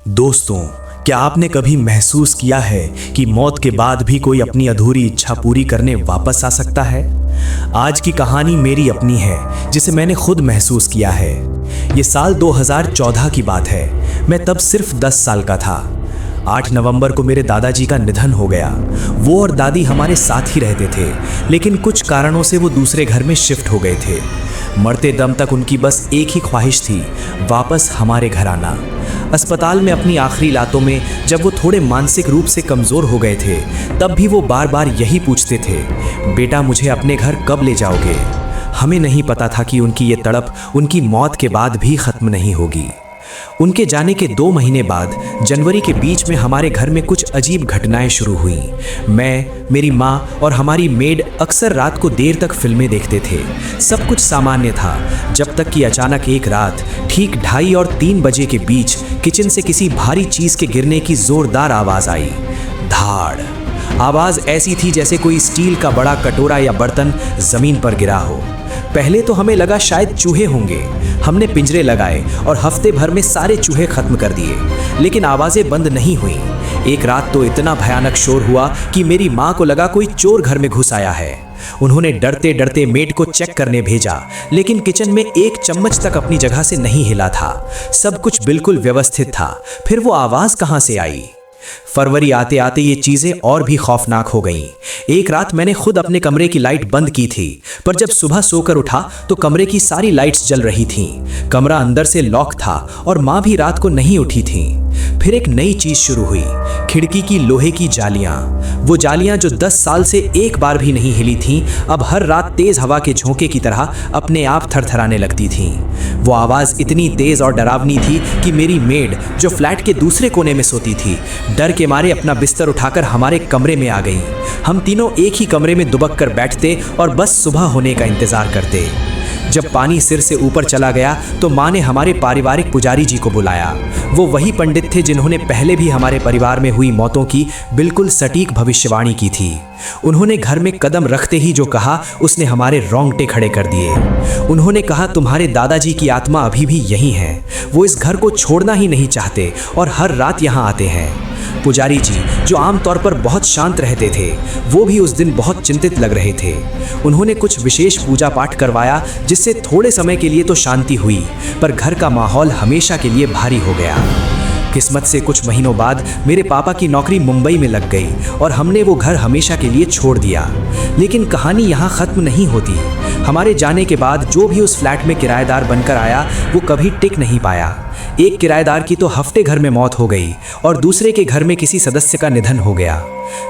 दोस्तों, क्या आपने कभी महसूस किया है कि मौत के बाद भी कोई अपनी अधूरी इच्छा पूरी करने वापस आ सकता है? आज की कहानी मेरी अपनी है, जिसे मैंने खुद महसूस किया है। ये साल 2014 की बात है। मैं तब सिर्फ 10 साल का था। 8 नवंबर को मेरे दादाजी का निधन हो गया। वो और दादी हमारे साथ ही रहते थे, लेकिन कुछ कारणों से वो दूसरे घर में शिफ्ट हो गए थे। मरते दम तक उनकी बस एक ही ख्वाहिश थी, वापस हमारे घर आना। अस्पताल में अपनी आखिरी लातों में जब वो थोड़े मानसिक रूप से कमज़ोर हो गए थे, तब भी वो बार बार यही पूछते थे, बेटा मुझे अपने घर कब ले जाओगे? हमें नहीं पता था कि उनकी ये तड़प उनकी मौत के बाद भी ख़त्म नहीं होगी। उनके जाने के 2 महीने बाद जनवरी के बीच में हमारे घर में कुछ अजीब घटनाएं शुरू हुई। मैं, मेरी माँ और हमारी मेड अक्सर रात को देर तक फिल्में देखते थे। सब कुछ सामान्य था, जब तक कि अचानक एक रात ठीक 2:30 और 3 बजे के बीच किचन से किसी भारी चीज़ के गिरने की ज़ोरदार आवाज़ आई। धाड़। आवाज़ ऐसी थी जैसे कोई स्टील का बड़ा कटोरा या बर्तन ज़मीन पर गिरा हो। पहले तो हमें लगा शायद चूहे होंगे। हमने पिंजरे लगाए और हफ्ते भर में सारे चूहे खत्म कर दिए, लेकिन आवाज़ें बंद नहीं हुई। एक रात तो इतना भयानक शोर हुआ कि मेरी माँ को लगा कोई चोर घर में घुस आया है। उन्होंने डरते डरते मेड को चेक करने भेजा, लेकिन किचन में एक चम्मच तक अपनी जगह से नहीं हिला था। सब कुछ बिल्कुल व्यवस्थित था। फिर वो आवाज़ कहाँ से आई? फरवरी आते आते ये चीज़ें और भी खौफनाक हो गईं। एक रात मैंने खुद अपने कमरे की लाइट बंद की थी, पर जब सुबह सोकर उठा तो कमरे की सारी लाइट्स जल रही थीं। कमरा अंदर से लॉक था और माँ भी रात को नहीं उठी थी। फिर एक नई चीज़ शुरू हुई, खिड़की की लोहे की जालियाँ। वो जालियाँ जो 10 साल से एक बार भी नहीं हिली थीं, अब हर रात तेज़ हवा के झोंके की तरह अपने आप थरथराने लगती थीं। वो आवाज़ इतनी तेज़ और डरावनी थी कि मेरी मेड, जो फ्लैट के दूसरे कोने में सोती थी, डर के मारे अपना बिस्तर उठाकर हमारे कमरे में आ गई। हम तीनों एक ही कमरे में दुबक कर बैठते और बस सुबह होने का इंतज़ार करते। जब पानी सिर से ऊपर चला गया तो माँ ने हमारे पारिवारिक पुजारी जी को बुलाया। वो वही पंडित थे जिन्होंने पहले भी हमारे परिवार में हुई मौतों की बिल्कुल सटीक भविष्यवाणी की थी। उन्होंने घर में कदम रखते ही जो कहा, उसने हमारे रोंगटे खड़े कर दिए। उन्होंने कहा, तुम्हारे दादाजी की आत्मा अभी भी यहीं है। वो इस घर को छोड़ना ही नहीं चाहते और हर रात यहाँ आते हैं। पुजारी जी, जो आमतौर पर बहुत शांत रहते थे, वो भी उस दिन बहुत चिंतित लग रहे थे। उन्होंने कुछ विशेष पूजा पाठ करवाया, जिससे थोड़े समय के लिए तो शांति हुई, पर घर का माहौल हमेशा के लिए भारी हो गया। किस्मत से कुछ महीनों बाद मेरे पापा की नौकरी मुंबई में लग गई और हमने वो घर हमेशा के लिए छोड़ दिया। लेकिन कहानी यहाँ ख़त्म नहीं होती। हमारे जाने के बाद जो भी उस फ्लैट में किराएदार बनकर आया, वो कभी टिक नहीं पाया। एक किराएदार की तो हफ्ते घर में मौत हो गई और दूसरे के घर में किसी सदस्य का निधन हो गया।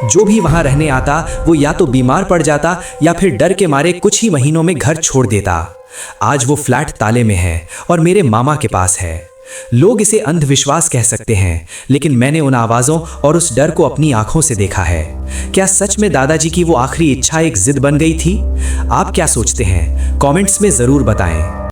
जो भी वहाँ रहने आता, वो या तो बीमार पड़ जाता या फिर डर के मारे कुछ ही महीनों में घर छोड़ देता। आज वो फ्लैट ताले में है और मेरे मामा के पास है। लोग इसे अंधविश्वास कह सकते हैं, लेकिन मैंने उन आवाज़ों और उस डर को अपनी आंखों से देखा है। क्या सच में दादाजी की वो आखिरी इच्छा एक जिद बन गई थी? आप क्या सोचते हैं? कमेंट्स में ज़रूर बताएं।